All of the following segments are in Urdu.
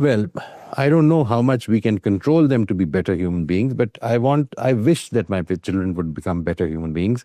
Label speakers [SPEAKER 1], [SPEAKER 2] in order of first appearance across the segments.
[SPEAKER 1] well, I don't know how much we can control them to be better human beings, but I wish that my children would become better human beings.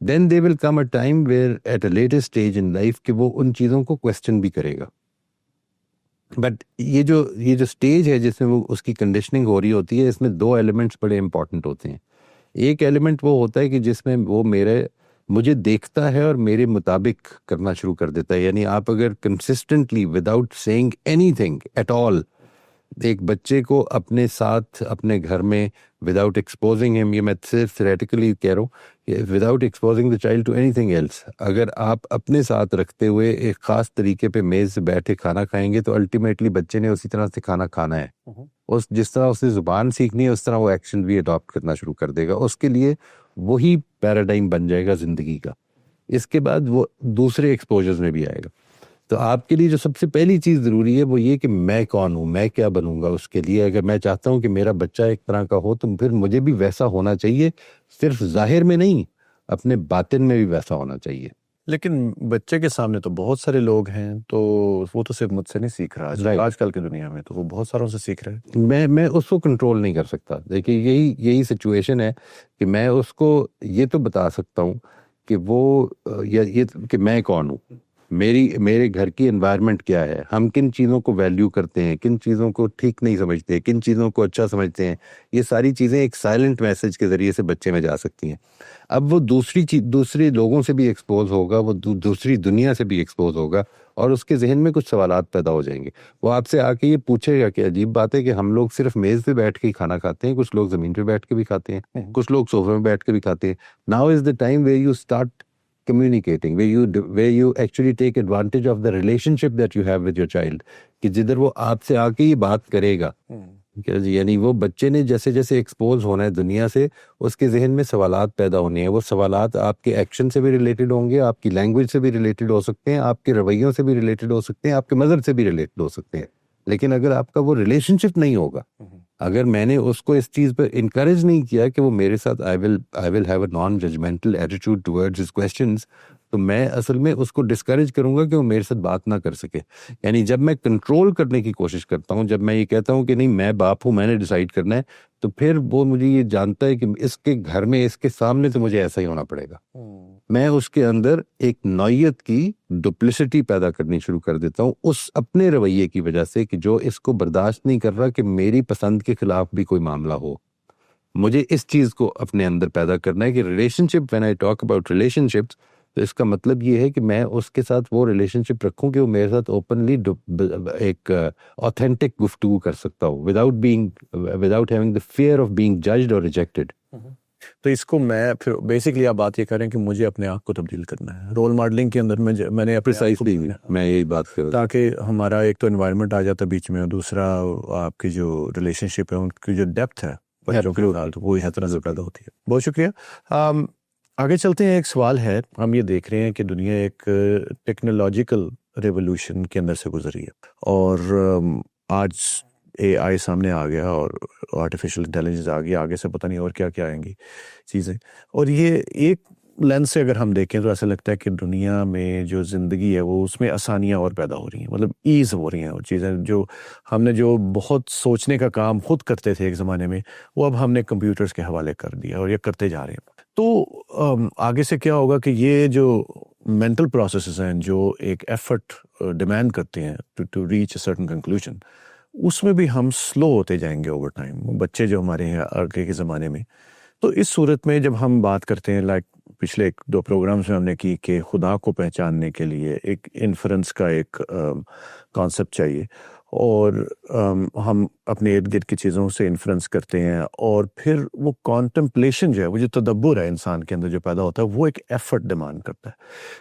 [SPEAKER 1] then there will come a time where at a later stage in life کہ وہ ان چیزوں کو question بھی کرے گا. بٹ یہ جو اسٹیج ہے جس میں وہ اس کی کنڈیشننگ ہو رہی ہوتی ہے, اس میں 2 ایلیمنٹس بڑے امپورٹنٹ ہوتے ہیں. ایک ایلیمنٹ وہ ہوتا ہے کہ جس میں وہ مجھے دیکھتا ہے اور میرے مطابق کرنا شروع کر دیتا ہے. یعنی آپ اگر consistently without seeing anything at all ایک بچے کو اپنے ساتھ اپنے گھر میں وداؤٹ ایکسپوزنگ ہم, یہ میں صرف تھیوریٹیکلی کہہ رہا ہوں, without exposing the child to anything else, اگر آپ اپنے ساتھ رکھتے ہوئے ایک خاص طریقے پہ میز سے بیٹھے کھانا کھائیں گے تو الٹیمیٹلی بچے نے اسی طرح سے کھانا ہے. جس طرح اس نے زبان سیکھنی ہے اس طرح وہ ایکشن بھی اڈاپٹ کرنا شروع کر دے گا. اس کے لیے وہی پیراڈائم بن جائے گا زندگی کا. اس کے بعد وہ دوسرے ایکسپوجرز میں بھی آئے گا. تو آپ کے لیے جو سب سے پہلی چیز ضروری ہے وہ یہ کہ میں کون ہوں, میں کیا بنوں گا. اس کے لیے اگر میں چاہتا ہوں کہ میرا بچہ ایک طرح کا ہو تو پھر مجھے بھی ویسا ہونا چاہیے, صرف ظاہر میں نہیں, اپنے باطن میں بھی ویسا ہونا چاہیے.
[SPEAKER 2] لیکن بچے کے سامنے تو بہت سارے لوگ ہیں, تو وہ تو صرف مجھ سے نہیں سیکھ رہا, آج کل کی دنیا میں تو وہ بہت ساروں سے سیکھ رہے ہیں.
[SPEAKER 1] میں اس کو کنٹرول نہیں کر سکتا. دیکھیے یہی سچویشن ہے کہ میں اس کو یہ تو بتا سکتا ہوں کہ وہ یہ کہ میں کون ہوں, میرے گھر کی انوائرمنٹ کیا ہے, ہم کن چیزوں کو ویلیو کرتے ہیں, کن چیزوں کو ٹھیک نہیں سمجھتے, کن چیزوں کو اچھا سمجھتے ہیں. یہ ساری چیزیں ایک سائلنٹ میسج کے ذریعے سے بچے میں جا سکتی ہیں. اب وہ دوسرے لوگوں سے بھی ایکسپوز ہوگا, وہ دوسری دنیا سے بھی ایکسپوز ہوگا, اور اس کے ذہن میں کچھ سوالات پیدا ہو جائیں گے. وہ آپ سے آ کے یہ پوچھے گا کہ عجیب بات ہے کہ ہم لوگ صرف میز پہ بیٹھ کے ہی کھانا کھاتے ہیں, کچھ لوگ زمین پہ بیٹھ کے بھی کھاتے ہیں, کچھ لوگ صوفے میں بیٹھ کے بھی کھاتے ہیں. Now is the time where you start communicating, where you actually take advantage of the relationship that you have with your child, کہ جدھر وہ آپ سے آ کے یہ بات کرے گا. یعنی وہ بچے نے جیسے جیسے ایکسپوز ہونا ہے دنیا سے, اس کے ذہن میں سوالات پیدا ہونے ہیں. وہ سوالات آپ کے ایکشن سے بھی ریلیٹڈ ہوں گے, آپ کی لینگویج سے بھی ریلیٹڈ ہو سکتے ہیں, آپ کے رویوں سے بھی ریلیٹڈ ہو سکتے ہیں, آپ کے مذہب سے بھی ریلیٹڈ ہو سکتے ہیں. لیکن اگر آپ کا وہ ریلیشن شپ نہیں ہوگا, اگر میں نے اس کو اس چیز پہ انکریج نہیں کیا کہ وہ میرے ساتھ I will have a non-judgmental attitude towards his questions, تو میں اصل میں اس کو ڈسکریج کروں گا کہ وہ میرے ساتھ بات نہ کر سکے. یعنی جب میں کنٹرول کرنے کی کوشش کرتا ہوں, جب میں یہ کہتا ہوں کہ نہیں میں باپ ہوں, میں نے ڈیسائیڈ کرنا ہے, تو پھر وہ مجھے یہ جانتا ہے کہ اس کے گھر میں اس کے سامنے تو مجھے ایسا ہی ہونا پڑے گا. میں اس کے اندر ایک نوعیت کی ڈپلیسٹی پیدا کرنی شروع کر دیتا ہوں اس اپنے رویے کی وجہ سے, کہ جو اس کو برداشت نہیں کر رہا کہ میری پسند کے خلاف بھی کوئی معاملہ ہو. مجھے اس چیز کو اپنے اندر پیدا کرنا ہے کہ relation ship, when I talk about relation ships, تو اس کا مطلب یہ ہے کہ میں اس کے ساتھ وہ ریلیشن شپ رکھوں کہ وہ میرے ساتھ اوپنلی ایک آتھینٹک گفتگو کر سکتا ہوں, without having the fear of being judged اور ریجیکٹڈ.
[SPEAKER 2] تو اس کو میں پھر بیسکلی آپ بات یہ کریں کہ مجھے اپنے آپ کو تبدیل کرنا ہے. رول ماڈلنگ کے اندر میں نے
[SPEAKER 1] پریسائزلی میں یہی بات کر رہا ہوں,
[SPEAKER 2] تاکہ ہمارا ایک تو انوائرمنٹ آ جاتا ہے بیچ میں, اور دوسرا آپ کی جو ریلیشن شپ ہے ان کی جو ڈیپتھ ہے بچوں کے ساتھ وہ ہر طرح سے پیدا ہوتی ہے. بہت شکریہ. آگے چلتے ہیں. ایک سوال ہے, ہم یہ دیکھ رہے ہیں کہ دنیا ایک ٹیکنالوجیکل ریولوشن کے اندر سے گزری ہے, اور آج اے آئی سامنے آ گیا اور آرٹیفیشیل انٹیلیجنس آ گیا, آگے سے پتہ نہیں اور کیا کیا آئیں گی چیزیں. اور یہ ایک لینس سے اگر ہم دیکھیں تو ایسا لگتا ہے کہ دنیا میں جو زندگی ہے وہ اس میں آسانیاں اور پیدا ہو رہی ہیں, مطلب ایز ہو رہی ہیں. اور چیزیں جو ہم نے جو بہت سوچنے کا کام خود کرتے تھے ایک زمانے میں, وہ اب ہم نے کمپیوٹرز کے حوالے کر دیا اور یہ کرتے جا رہے ہیں. تو آگے سے کیا ہوگا کہ یہ جو مینٹل پروسیسز ہیں جو ایک ایفرٹ ڈیمانڈ کرتے ہیں to reach a certain conclusion, اس میں بھی ہم سلو ہوتے جائیں گے اوور ٹائم, بچے جو ہمارے ہیں آگے کے زمانے میں. تو اس صورت میں جب ہم بات کرتے ہیں, لائک پچھلے 2 پروگرامز میں ہم نے کی کہ خدا کو پہچاننے کے لیے ایک انفرنس کا ایک کانسیپٹ چاہیے, اور ہم اپنے ارد گرد کی چیزوں سے انفرنس کرتے ہیں, اور پھر وہ کانٹمپلیشن جو ہے, وہ جو تدبر ہے انسان کے اندر جو پیدا ہوتا ہے, وہ ایک ایفرٹ ڈیمانڈ کرتا ہے.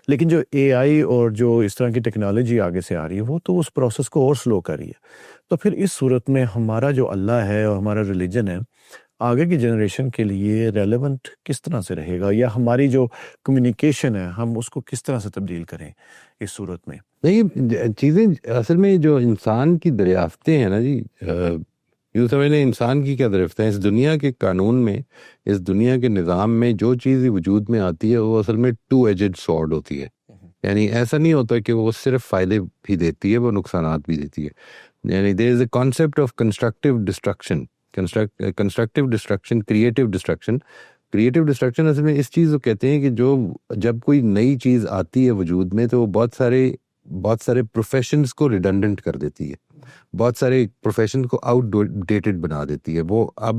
[SPEAKER 2] لیکن جو اے آئی اور جو اس طرح کی ٹیکنالوجی آگے سے آ رہی ہے وہ تو اس پروسیس کو اور سلو کر رہی ہے. تو پھر اس صورت میں ہمارا جو اللہ ہے اور ہمارا ریلیجن ہے آگے کی جنریشن کے لیے ریلیونٹ کس طرح سے رہے گا, یا ہماری جو کمیونیکیشن ہے ہم اس کو کس طرح سے تبدیل کریں اس صورت میں؟
[SPEAKER 1] نہیں, چیزیں اصل میں جو انسان کی دریافتیں ہیں نا جی, یوں سمجھ لیں انسان کی کیا دریافتیں ہیں. اس دنیا کے قانون میں, اس دنیا کے نظام میں جو چیز وجود میں آتی ہے وہ اصل میں 2 ایجڈ سورڈ ہوتی ہے. یعنی ایسا نہیں ہوتا کہ وہ صرف فائدے بھی دیتی ہے, وہ نقصانات بھی دیتی ہے. یعنی there is a concept of constructive destruction, constructive destruction, creative destruction. Creative destruction اصل میں اس چیز کو کہتے ہیں کہ جو جب کوئی نئی چیز آتی ہے وجود میں تو وہ بہت سارے پروفیشنز کو ریڈنڈنٹ کر دیتی ہے، بہت سارے پروفیشن کو آؤٹ ڈیٹڈ بنا دیتی ہے. وہ اب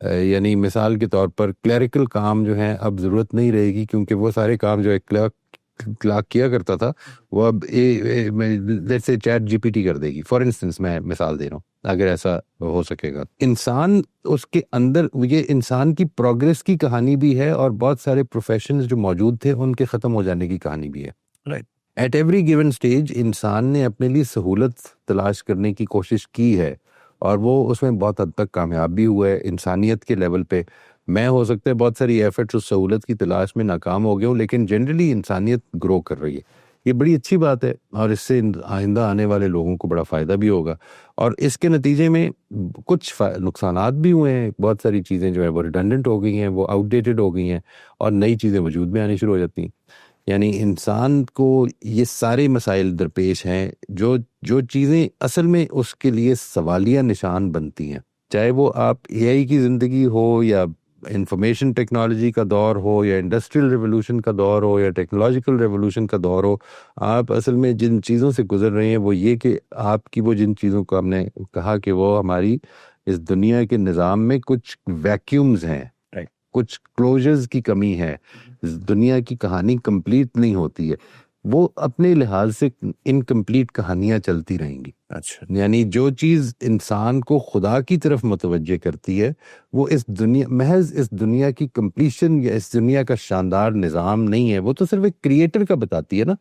[SPEAKER 1] یعنی مثال کے طور پر کلیریکل کام جو ہیں اب ضرورت نہیں رہے گی، کیونکہ وہ سارے کام جو ایک کلرک کیا کرتا تھا وہ اب جیسے چیٹ جی پی ٹی کر دے گی. فار انسٹنس میں مثال دے رہا ہوں، اگر ایسا ہو سکے گا. انسان اس کے اندر یہ انسان کی پروگرس کی کہانی بھی ہے، اور بہت سارے پروفیشنز جو موجود تھے ان کے ختم ہو جانے کی کہانی بھی ہے.
[SPEAKER 2] Right.
[SPEAKER 1] At every given stage انسان نے اپنے لیے سہولت تلاش کرنے کی کوشش کی ہے، اور وہ اس میں بہت حد تک کامیاب بھی ہوا ہے انسانیت کے لیول پہ. میں ہو سکتا ہے بہت ساری ایفرٹس اس سہولت کی تلاش میں ناکام ہو گیا ہوں، لیکن جنرلی انسانیت گرو کر رہی ہے. یہ بڑی اچھی بات ہے، اور اس سے آئندہ آنے والے لوگوں کو بڑا فائدہ بھی ہوگا. اور اس کے نتیجے میں کچھ نقصانات بھی ہوئے ہیں. بہت ساری چیزیں جو ہے وہ ریڈنڈنٹ ہو گئی ہیں، وہ آؤٹ ڈیٹڈ ہو گئی ہیں، اور نئی چیزیں وجود میں آنی شروع ہو جاتی ہیں. یعنی انسان کو یہ سارے مسائل درپیش ہیں، جو چیزیں اصل میں اس کے لیے سوالیہ نشان بنتی ہیں، چاہے وہ آپ اے آئی کی زندگی ہو، یا انفارمیشن ٹیکنالوجی کا دور ہو، یا انڈسٹریل ریولوشن کا دور ہو، یا ٹیکنالوجیکل ریولوشن کا دور ہو. آپ اصل میں جن چیزوں سے گزر رہے ہیں وہ یہ کہ آپ کی وہ جن چیزوں کو ہم نے کہا کہ وہ ہماری اس دنیا کے نظام میں کچھ ویکیومز ہیں، کچھ کلوزرز کی کمی ہے، دنیا کی کہانی کمپلیٹ نہیں ہوتی ہے. وہ اپنے لحاظ سے انکمپلیٹ کہانیاں چلتی رہیں گی.
[SPEAKER 2] اچھا.
[SPEAKER 1] یعنی جو چیز انسان کو خدا کی طرف متوجہ کرتی ہے وہ اس دنیا محض اس دنیا کی کمپلیشن یا اس دنیا کا شاندار نظام نہیں ہے، وہ تو صرف ایک کریٹر کا بتاتی ہے نا.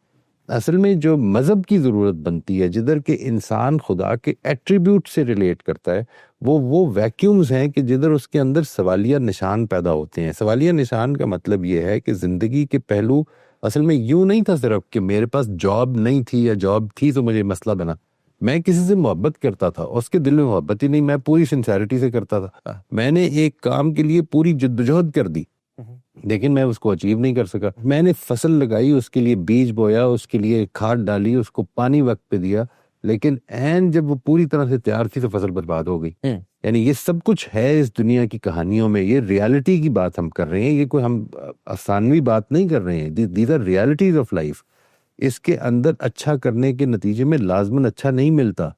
[SPEAKER 1] اصل میں جو مذہب کی ضرورت بنتی ہے، جدھر کہ انسان خدا کے ایٹریبیوٹ سے ریلیٹ کرتا ہے، وہ ویکیومز ہیں کہ جدھر اس کے اندر سوالیہ نشان پیدا ہوتے ہیں. سوالیہ نشان کا مطلب یہ ہے کہ زندگی کے پہلو اصل میں یوں نہیں تھا صرف کہ میرے پاس جاب نہیں تھی یا جاب تھی تو مجھے مسئلہ بنا. میں کسی سے محبت کرتا تھا، اس کے دل میں محبت ہی نہیں، میں پوری سنسیریٹی سے کرتا تھا، میں نے ایک کام کے لیے پوری جدوجہد کر دی لیکن میں اس کو اچیو نہیں کر سکا. میں نے فصل لگائی، اس کے لیے بیج بویا، اس کے لیے کھاد ڈالی، اس کو پانی وقت پہ دیا، لیکن این جب وہ پوری طرح سے تیار تھی تو فصل برباد ہو گئی. یعنی یہ سب کچھ ہے اس دنیا کی کہانیوں میں. یہ ریالٹی کی بات ہم کر رہے ہیں، یہ کوئی ہم افسانوی بات نہیں کر رہے ہیں. These are realities of life. اس کے اندر اچھا کرنے کے نتیجے میں لازماً اچھا نہیں ملتا.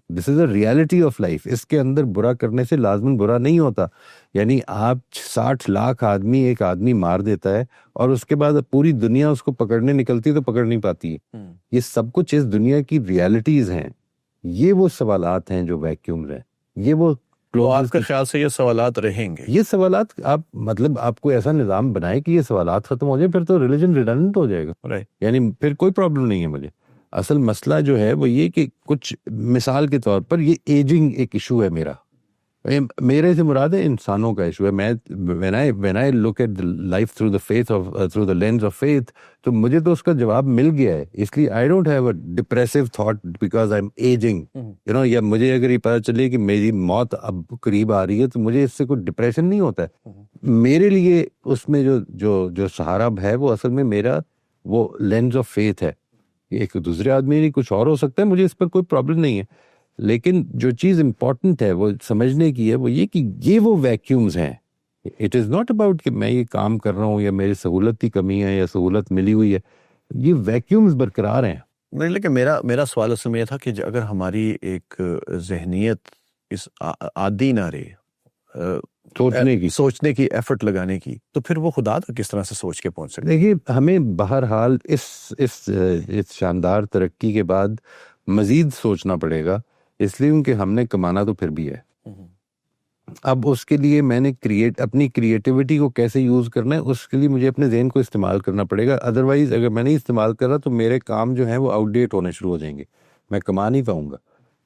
[SPEAKER 1] دس از اے ریالٹی آف لائف. اس کے اندر برا کرنے سے لازماً برا نہیں ہوتا. یعنی آپ 60 لاکھ آدمی ایک آدمی مار دیتا ہے اور اس کے بعد پوری دنیا اس کو پکڑنے نکلتی تو پکڑ نہیں پاتی. یہ سب کچھ اس دنیا کی ریالٹیز ہیں. یہ وہ سوالات ہیں جو ویکیومز ہیں. یہ وہ
[SPEAKER 2] آپ کے خیال سے یہ سوالات رہیں گے؟
[SPEAKER 1] یہ سوالات آپ مطلب آپ کو ایسا نظام بنائے کہ یہ سوالات ختم ہو جائے، پھر تو ریلیجن ریڈنڈنٹ ہو جائے گا. یعنی پھر کوئی پرابلم نہیں ہے مجھے. اصل مسئلہ جو ہے وہ یہ کہ کچھ مثال کے طور پر یہ ایجنگ ایک ایشو ہے میرا. میرے سے مراد ہے انسانوں کا ایشو ہے. میں when I look at the life through the faith of through the lens of faith تو مجھے تو اس کا جواب مل گیا ہے. اس لیے I don't have a depressive thought because I'm aging. یا مجھے اگر یہ پتہ چلے کہ میری موت اب قریب آ رہی ہے تو مجھے اس سے کوئی ڈپریشن نہیں ہوتا ہے. میرے لیے اس میں جو سہارا ہے وہ اصل میں میرا وہ لینز آف فیتھ ہے. ایک دوسرے آدمی نہیں کچھ اور ہو سکتا ہے، مجھے اس پر کوئی پرابلم نہیں ہے. لیکن جو چیز امپورٹنٹ ہے وہ سمجھنے کی ہے وہ یہ کہ یہ وہ ویکیومز ہیں. اٹ از ناٹ اباؤٹ کہ میں یہ کام کر رہا ہوں یا میری سہولت کی کمی ہے یا سہولت ملی ہوئی ہے. یہ ویکیومز برقرار ہیں.
[SPEAKER 2] نہیں، لیکن میرا سوال اصل میں یہ تھا کہ اگر ہماری ایک ذہنیت اس عادی نہ رہے سوچنے کی ایفرٹ لگانے کی، تو پھر وہ خدا تک کس طرح سے سوچ کے پہنچ سکتے؟
[SPEAKER 1] دیکھیے ہمیں بہرحال اس شاندار ترقی کے بعد مزید سوچنا پڑے گا، اس لیے کہ ہم نے کمانا تو پھر بھی ہے. اب اس کے لیے میں نے اپنی کریٹیوٹی کو کیسے یوز کرنا ہے، اس کے لیے مجھے اپنے ذہن کو استعمال کرنا پڑے گا. ادروائز اگر میں نہیں استعمال کر رہا تو میرے کام جو ہیں وہ آؤٹ ڈیٹ ہونے شروع ہو جائیں گے. میں کما نہیں پاؤں گا،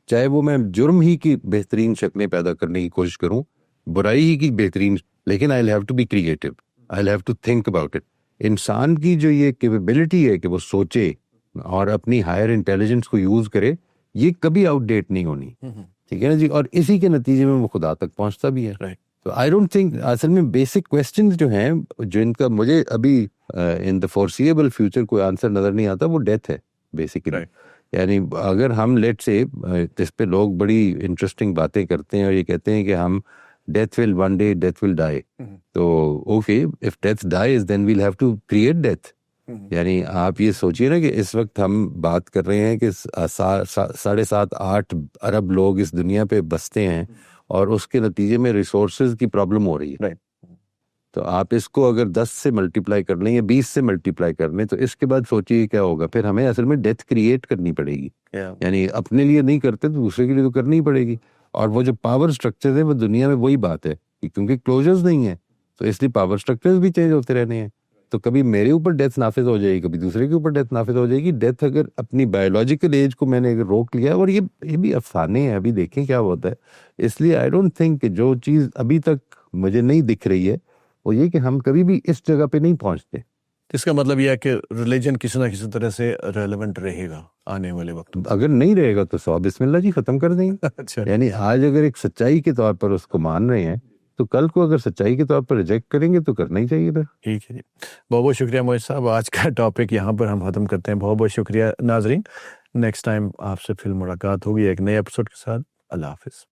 [SPEAKER 1] چاہے وہ میں جرم ہی کی بہترین شکلیں پیدا کرنے کی کوشش کروں، برائی ہی کی بہترین، لیکن I'll have to be creative. I'll have to think about it. انسان کی جو یہ کیپیبلٹی ہے کہ وہ سوچے اور اپنی ہائر انٹیلیجنس کو یوز کرے، یہ کبھی آؤٹ ڈیٹ نہیں ہونی. ٹھیک ہے نا جی. اور اسی کے نتیجے میں وہ خدا تک پہنچتا بھی ہے. تو آئی ڈونٹ تھنک اصل میں بیسک کویسچنز جو ہیں جن کا مجھے ابھی ان دا فورسیبل فیوچر کوئی آنسر نظر نہیں آتا، وہ ڈیتھ ہے بیسیکلی. یعنی اگر ہم لیٹ سے اس پہ لوگ بڑی انٹرسٹنگ باتیں کرتے ہیں اور یہ کہتے ہیں کہ ہم death will one day death will die. تو okay, if death dies then we'll have to create death. یعنی آپ یہ سوچیے نا کہ اس وقت ہم بات کر رہے ہیں کہ 7.5-8 ارب لوگ اس دنیا پہ بستے ہیں اور اس کے نتیجے میں ریسورسز کی پرابلم ہو رہی ہے. تو آپ اس کو اگر 10 سے ملٹیپلائی کر لیں یا 20 سے ملٹیپلائی کر لیں تو اس کے بعد سوچیے کیا ہوگا. پھر ہمیں اصل میں ڈیتھ کریٹ کرنی پڑے گی. یعنی اپنے لیے نہیں کرتے تو دوسرے کے لیے تو کرنی پڑے گی. اور وہ جو پاور سٹرکچر ہیں وہ دنیا میں وہی بات ہے کیونکہ کلوجرز نہیں ہیں تو اس لیے پاور سٹرکچرز بھی چینج ہوتے رہنے ہیں. تو کبھی میرے اوپر ڈیتھ نافذ ہو جائے گی, کبھی دوسرے کے اوپر ڈیتھ نافذ ہو جائے گی. ڈیتھ اگر اپنی بایولوجیکل ایج کو میں نے اگر روک لیا, اور یہ بھی افسانے ہیں, ابھی دیکھیں کیا ہوتا ہے. اس لیے آئی ڈونٹ تھنک کہ جو چیز ابھی تک مجھے نہیں دکھ رہی ہے وہ یہ کہ ہم کبھی بھی اس جگہ پہ نہیں پہنچتے.
[SPEAKER 2] اس کا مطلب یہ ہے کہ ریلیجن کسی نہ کسی طرح سے ریلیونٹ رہے گا آنے والے وقت.
[SPEAKER 1] اگر نہیں رہے گا تو سو بسم اللہ جی ختم کر دیں گے.
[SPEAKER 2] اچھا,
[SPEAKER 1] یعنی آج اگر ایک سچائی کے طور پر اس کو مان رہے ہیں تو کل کو اگر سچائی کے طور پر ریجیکٹ کریں گے تو کرنا ہی چاہیے تھا.
[SPEAKER 2] ٹھیک ہے جی, بہت بہت شکریہ موہد صاحب. آج کا ٹاپک یہاں پر ہم ختم کرتے ہیں. بہت بہت شکریہ ناظرین. نیکسٹ ٹائم آپ سے پھر ملاقات ہوگی ایک نئے ایپیسوڈ کے ساتھ. اللہ حافظ.